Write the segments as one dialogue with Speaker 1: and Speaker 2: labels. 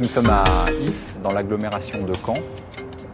Speaker 1: Nous sommes à If, dans l'agglomération de Caen.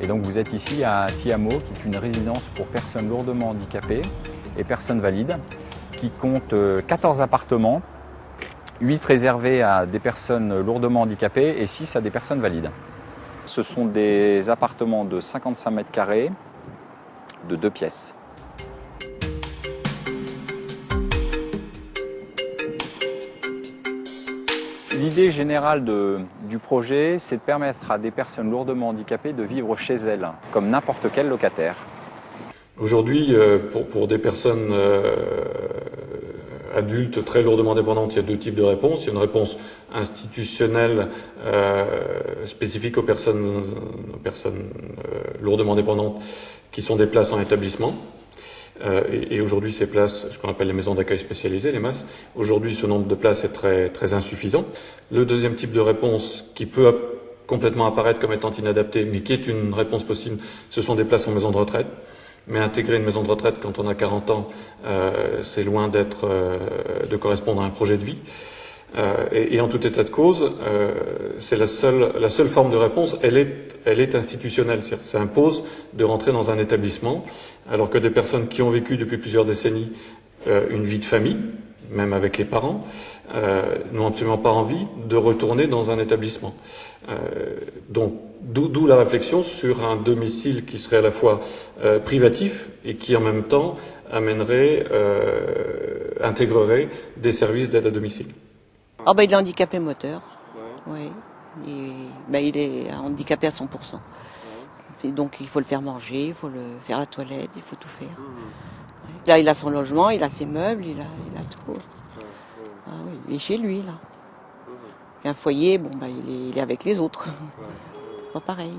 Speaker 1: Et donc vous êtes ici à Tiamo, qui est une résidence pour personnes lourdement handicapées et personnes valides, qui compte 14 appartements, 8 réservés à des personnes lourdement handicapées et 6 à des personnes valides. Ce sont des appartements de 55 mètres carrés, de 2 pièces. L'idée générale du projet, c'est de permettre à des personnes lourdement handicapées de vivre chez elles, comme n'importe quel locataire.
Speaker 2: Aujourd'hui, pour des personnes adultes très lourdement dépendantes, il y a deux types de réponses. Il y a une réponse institutionnelle spécifique aux personnes lourdement dépendantes qui sont des places en établissement. Et aujourd'hui, ces places, ce qu'on appelle les maisons d'accueil spécialisées, les MAS, aujourd'hui, ce nombre de places est très, très insuffisant. Le deuxième type de réponse qui peut complètement apparaître comme étant inadaptée, mais qui est une réponse possible, ce sont des places en maison de retraite. Mais intégrer une maison de retraite quand on a 40 ans, c'est loin de correspondre à un projet de vie. Et en tout état de cause, c'est la seule forme de réponse, elle est institutionnelle. C'est-à-dire, ça impose de rentrer dans un établissement, alors que des personnes qui ont vécu depuis plusieurs décennies une vie de famille, même avec les parents, n'ont absolument pas envie de retourner dans un établissement. Donc, d'où la réflexion sur un domicile qui serait à la fois privatif et qui en même temps intégrerait des services d'aide à domicile.
Speaker 3: Oh il est handicapé moteur. Ouais. Il est handicapé à 100%. Et donc il faut le faire manger, il faut le faire la toilette, il faut tout faire. Là il a son logement, il a ses meubles, il a tout. Ah oui, il est chez lui là. Il y a un foyer, il est avec les autres. Pas pareil.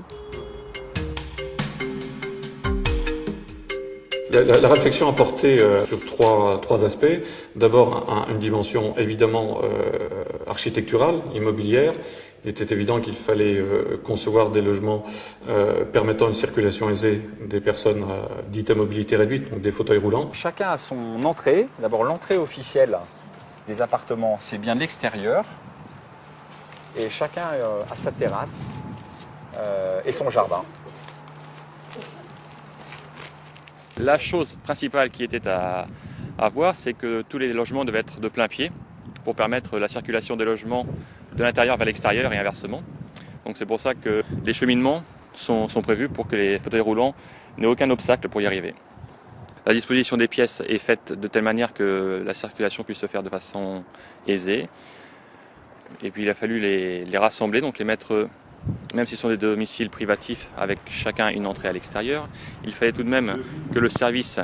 Speaker 2: La réflexion a porté sur trois aspects. D'abord, une dimension évidemment architecturale, immobilière. Il était évident qu'il fallait concevoir des logements permettant une circulation aisée des personnes dites à mobilité réduite, donc des fauteuils roulants.
Speaker 1: Chacun a son entrée. D'abord, l'entrée officielle des appartements, c'est bien l'extérieur. Et chacun a sa terrasse et son jardin.
Speaker 4: La chose principale qui était à voir, c'est que tous les logements devaient être de plein pied pour permettre la circulation des logements de l'intérieur vers l'extérieur et inversement. Donc c'est pour ça que les cheminements sont prévus pour que les fauteuils roulants n'aient aucun obstacle pour y arriver. La disposition des pièces est faite de telle manière que la circulation puisse se faire de façon aisée. Et puis il a fallu les rassembler, donc les mettre, même s'ils sont des domiciles privatifs avec chacun une entrée à l'extérieur, il fallait tout de même que le service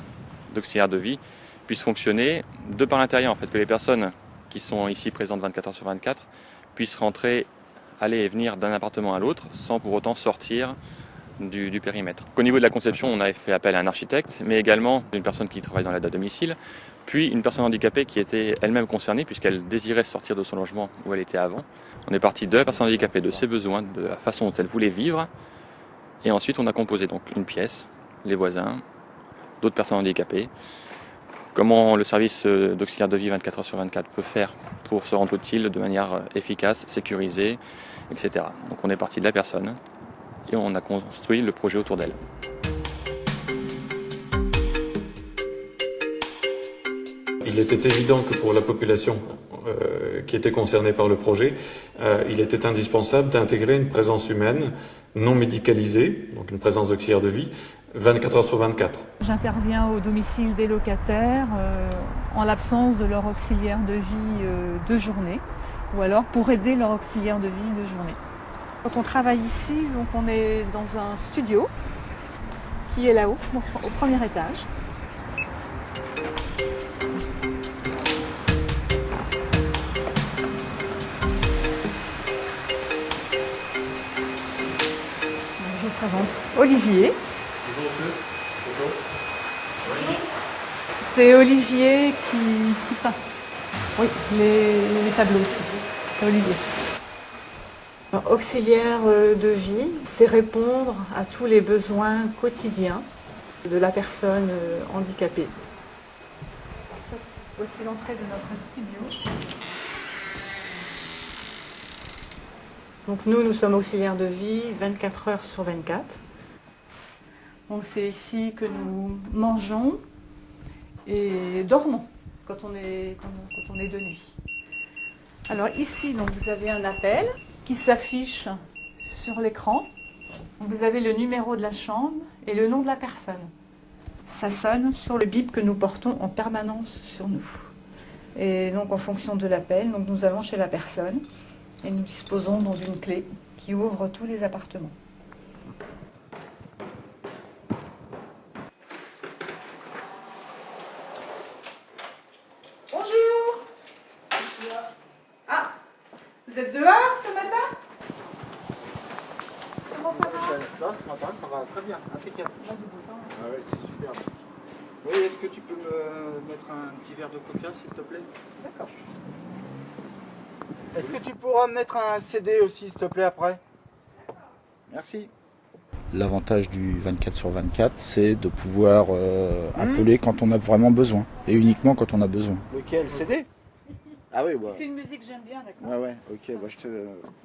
Speaker 4: d'auxiliaire de vie puisse fonctionner de par l'intérieur, en fait, que les personnes qui sont ici présentes 24 heures sur 24 puissent rentrer, aller et venir d'un appartement à l'autre sans pour autant sortir du périmètre. Au niveau de la conception, on a fait appel à un architecte, mais également une personne qui travaille dans l'aide à domicile, puis une personne handicapée qui était elle-même concernée puisqu'elle désirait sortir de son logement où elle était avant. On est parti de la personne handicapée, de ses besoins, de la façon dont elle voulait vivre, et ensuite on a composé donc une pièce, les voisins, d'autres personnes handicapées, comment le service d'auxiliaire de vie 24 heures sur 24 peut faire pour se rendre utile de manière efficace, sécurisée, etc. Donc on est parti de la personne et on a construit le projet autour d'elle.
Speaker 2: Il était évident que pour la population qui était concernée par le projet, il était indispensable d'intégrer une présence humaine non médicalisée, donc une présence d'auxiliaire de vie, 24 heures sur 24.
Speaker 5: J'interviens au domicile des locataires en l'absence de leur auxiliaire de vie de journée, ou alors pour aider leur auxiliaire de vie de journée. Quand on travaille ici, donc on est dans un studio qui est là-haut, au premier étage. Je vous présente Olivier. C'est Olivier qui peint. Oui, les tableaux aussi. C'est Olivier. Alors, auxiliaire de vie, c'est répondre à tous les besoins quotidiens de la personne handicapée. Voici l'entrée de notre studio. Donc nous sommes auxiliaires de vie 24 heures sur 24. Donc c'est ici que nous mangeons et dormons quand on est de nuit. Alors ici, donc, vous avez un appel qui s'affiche sur l'écran. Vous avez le numéro de la chambre et le nom de la personne. Ça sonne sur le bip que nous portons en permanence sur nous. Et donc en fonction de l'appel, donc nous allons chez la personne et nous disposons donc d'une clé qui ouvre tous les appartements. Bonjour. Ah, vous êtes dehors ce matin? Comment ça va?
Speaker 6: Là, ce matin, ça va très bien, impeccable. Ah ouais, c'est super. Oui, est-ce que tu peux me mettre un petit verre de coca, s'il te plaît? D'accord. Est-ce que tu pourras me mettre un CD aussi, s'il te plaît, après? Merci. L'avantage du 24 sur 24, c'est de pouvoir appeler quand on a vraiment besoin. Et uniquement quand on a besoin. Lequel? CD? Ah oui, bah.
Speaker 5: C'est une musique que j'aime bien, d'accord.
Speaker 6: Ouais, ouais, ok. Bah,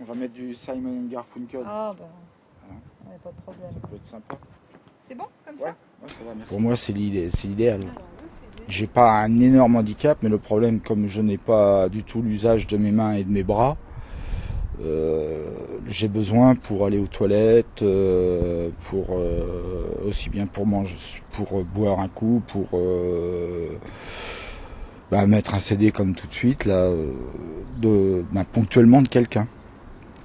Speaker 6: on va mettre du Simon & Garfunkel.
Speaker 5: Ah, bah. Ouais, pas de problème.
Speaker 6: Ça peut être sympa.
Speaker 5: C'est bon, comme
Speaker 6: Ouais,
Speaker 5: ça?
Speaker 6: ouais, ça va, merci. Pour moi, c'est l'idéal. J'ai pas un énorme handicap, mais le problème, comme je n'ai pas du tout l'usage de mes mains et de mes bras, j'ai besoin pour aller aux toilettes, aussi bien pour manger, pour boire un coup, pour mettre un CD comme tout de suite, là, ponctuellement de quelqu'un.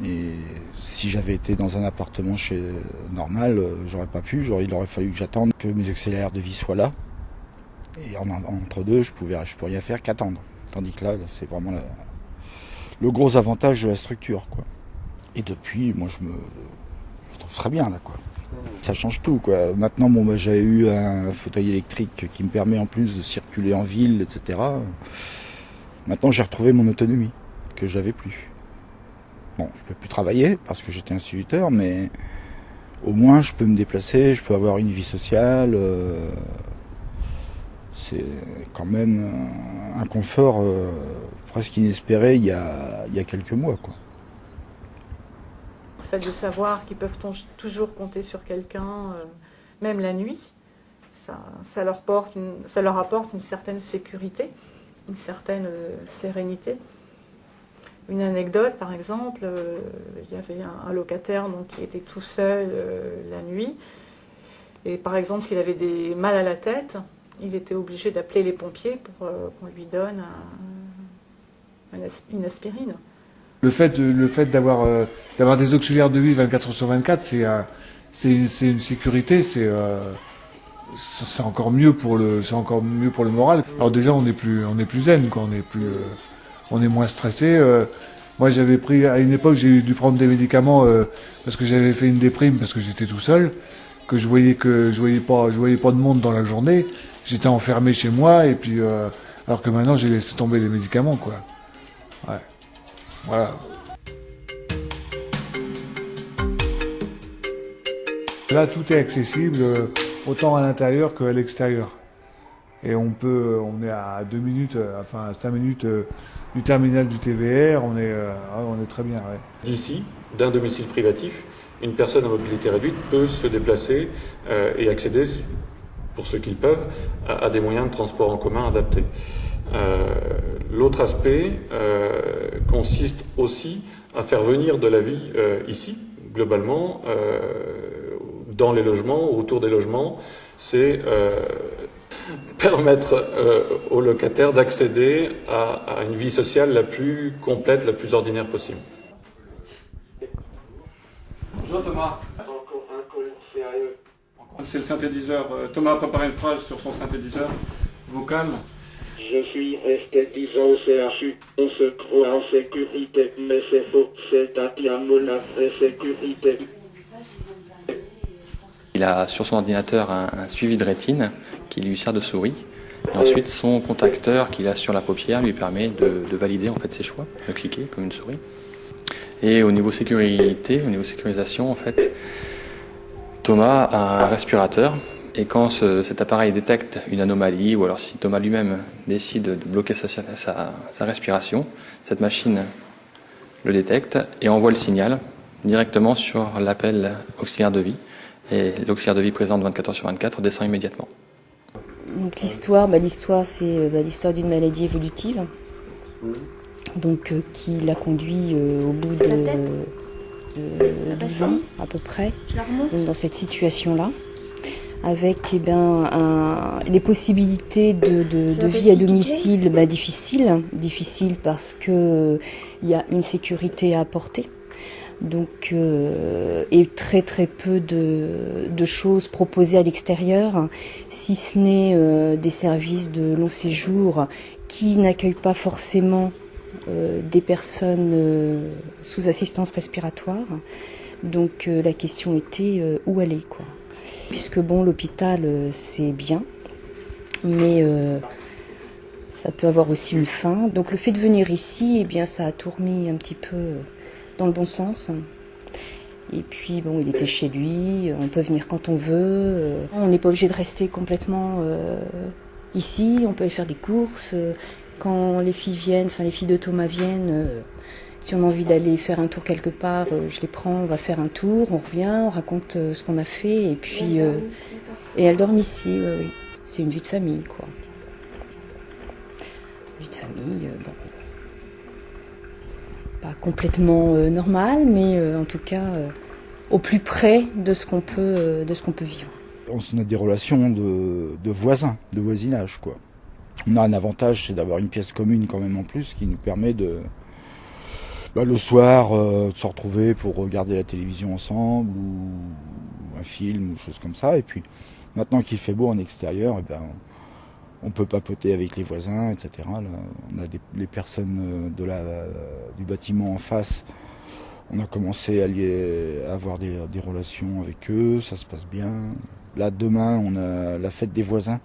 Speaker 6: Et si j'avais été dans un appartement normal, j'aurais pas pu. Il aurait fallu que j'attende que mes auxiliaires de vie soient là. Et entre deux, je peux rien faire qu'attendre. Tandis que là, c'est vraiment le gros avantage de la structure, quoi. Et depuis, moi, je trouve très bien, là, quoi. Ça change tout, quoi. Maintenant, j'avais eu un fauteuil électrique qui me permet en plus de circuler en ville, etc. Maintenant, j'ai retrouvé mon autonomie, que j'avais plus. Bon, je peux plus travailler parce que j'étais instituteur, mais au moins je peux me déplacer, je peux avoir une vie sociale. C'est quand même un confort presque inespéré il y a quelques mois, quoi.
Speaker 5: Le fait de savoir qu'ils peuvent toujours compter sur quelqu'un, même la nuit, ça leur apporte une certaine sécurité, une certaine sérénité. Une anecdote, par exemple, il y avait un locataire qui était tout seul la nuit. Et par exemple, s'il avait des mal à la tête, il était obligé d'appeler les pompiers pour qu'on lui donne une aspirine.
Speaker 7: Le fait d'avoir des auxiliaires de vie 24 heures sur 24, c'est une sécurité, c'est encore mieux pour le moral. Alors déjà, on est plus zen, quoi, on est moins stressé. Moi, j'avais pris, à une époque, j'ai dû prendre des médicaments parce que j'avais fait une déprime parce que j'étais tout seul, que je voyais pas de monde dans la journée. J'étais enfermé chez moi et puis alors que maintenant, j'ai laissé tomber les médicaments, quoi. Ouais. Voilà. Là, tout est accessible autant à l'intérieur qu'à l'extérieur. Et on est à 2 minutes, à 5 minutes du terminal du TVR, on est très bien. Ouais.
Speaker 2: D'ici, d'un domicile privatif, une personne à mobilité réduite peut se déplacer et accéder, pour ceux qui le peuvent, à des moyens de transport en commun adaptés. L'autre aspect consiste aussi à faire venir de la vie ici, globalement, dans les logements, autour des logements, c'est permettre aux locataires d'accéder à une vie sociale la plus complète, la plus ordinaire possible.
Speaker 8: Bonjour Thomas. Encore un call sérieux. C'est le synthétiseur. Thomas a préparé une phrase sur son synthétiseur vocal.
Speaker 9: Je suis resté 10 ans au CHU, on se croit en sécurité, mais c'est faux, c'est à Tiamo la vraie sécurité.
Speaker 4: Il a sur son ordinateur un suivi de rétine qui lui sert de souris. Et ensuite, son contacteur qu'il a sur la paupière lui permet de valider en fait ses choix, de cliquer comme une souris. Et au niveau sécurité, au niveau sécurisation, en fait, Thomas a un respirateur. Et quand cet appareil détecte une anomalie, ou alors si Thomas lui-même décide de bloquer sa respiration, cette machine le détecte et envoie le signal directement sur l'appel auxiliaire de vie. Et l'auxiliaire de vie présente 24 heures sur 24 descend immédiatement.
Speaker 10: Donc l'histoire, c'est l'histoire d'une maladie évolutive, donc qui l'a conduit au bout de 12 ans à peu près, donc dans cette situation-là, avec des possibilités de vie à domicile difficiles parce que il y a une sécurité à apporter. Donc, et très très peu de choses proposées à l'extérieur, si ce n'est des services de long séjour qui n'accueillent pas forcément des personnes sous assistance respiratoire. Donc la question était où aller, quoi. Puisque bon, l'hôpital c'est bien, mais ça peut avoir aussi une fin. Donc le fait de venir ici, eh bien ça a tout remis un petit peu dans le bon sens. Et puis bon, il était chez lui, on peut venir quand on veut. On n'est pas obligé de rester complètement ici, on peut aller faire des courses. Quand les filles viennent, enfin les filles de Thomas viennent, si on a envie d'aller faire un tour quelque part, je les prends, on va faire un tour, on revient, on raconte ce qu'on a fait et puis et elles dorment ici, oui. C'est une vie de famille, quoi. Vie de famille, bon. Pas complètement normale, mais en tout cas au plus près de ce qu'on peut vivre.
Speaker 6: On a des relations de voisins, de voisinage, quoi. On a un avantage, c'est d'avoir une pièce commune quand même en plus, qui nous permet le soir de se retrouver pour regarder la télévision ensemble ou un film ou choses comme ça. Et puis maintenant qu'il fait beau en extérieur, on peut papoter avec les voisins, etc. Là, on a les personnes du bâtiment en face. On a commencé à avoir des relations avec eux, ça se passe bien. Là, demain, on a la fête des voisins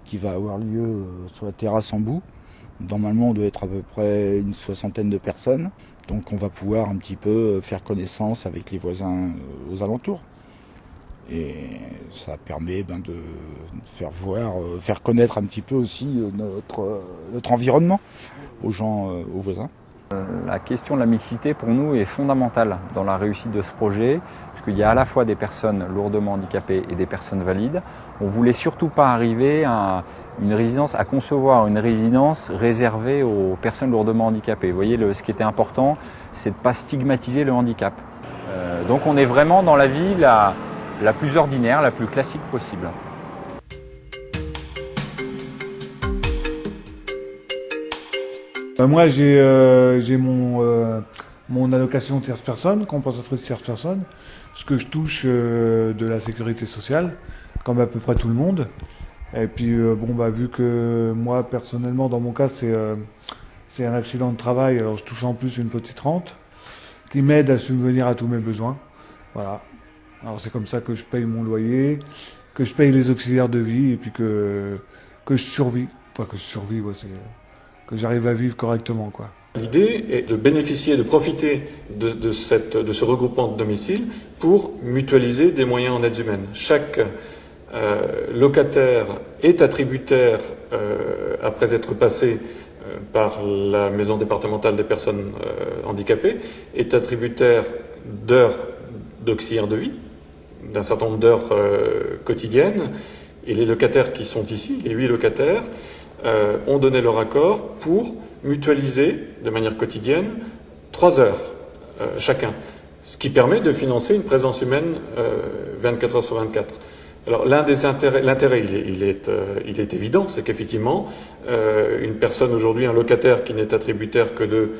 Speaker 6: qui va avoir lieu sur la terrasse en bout. Normalement, on doit être à peu près une 60aine de personnes. Donc on va pouvoir un petit peu faire connaissance avec les voisins aux alentours. Et ça permet de faire connaître un petit peu aussi notre environnement aux gens, aux voisins.
Speaker 1: La question de la mixité pour nous est fondamentale dans la réussite de ce projet, puisqu'il y a à la fois des personnes lourdement handicapées et des personnes valides. On ne voulait surtout pas arriver à concevoir une résidence réservée aux personnes lourdement handicapées. Vous voyez, ce qui était important, c'est de ne pas stigmatiser le handicap. Donc on est vraiment dans la vie la plus ordinaire, la plus classique possible.
Speaker 7: Moi, j'ai mon allocation tierce personne, compensatrice tierce personne, ce que je touche de la sécurité sociale, comme à peu près tout le monde. Et puis, vu que moi, personnellement, dans mon cas, c'est un accident de travail, alors je touche en plus une petite rente qui m'aide à subvenir à tous mes besoins. Voilà. Alors c'est comme ça que je paye mon loyer, que je paye les auxiliaires de vie et puis que je survis. Enfin, que j'arrive à vivre correctement, quoi.
Speaker 2: L'idée est de bénéficier, de profiter de ce regroupement de domicile pour mutualiser des moyens en aides humaines. Chaque locataire est attributaire, après être passé par la maison départementale des personnes handicapées, est attributaire d'heures d'auxiliaire de vie, d'un certain nombre d'heures quotidiennes, et les locataires qui sont ici, les 8 locataires, ont donné leur accord pour mutualiser de manière quotidienne 3 heures chacun, ce qui permet de financer une présence humaine 24 heures sur 24. Alors l'intérêt il est évident, c'est qu'effectivement une personne aujourd'hui, un locataire qui n'est attributaire que de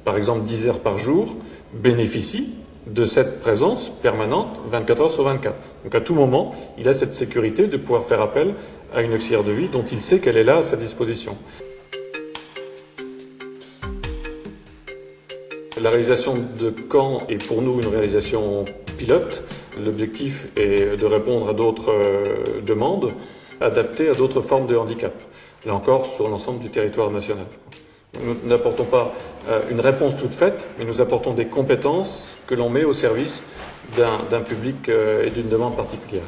Speaker 2: par exemple 10 heures par jour, bénéficie de cette présence permanente 24 heures sur 24. Donc à tout moment, il a cette sécurité de pouvoir faire appel à une auxiliaire de vie dont il sait qu'elle est là à sa disposition. La réalisation de Caen est pour nous une réalisation pilote. L'objectif est de répondre à d'autres demandes adaptées à d'autres formes de handicap. Là encore, sur l'ensemble du territoire national. Nous n'apportons pas une réponse toute faite, mais nous apportons des compétences que l'on met au service d'un public et d'une demande particulière.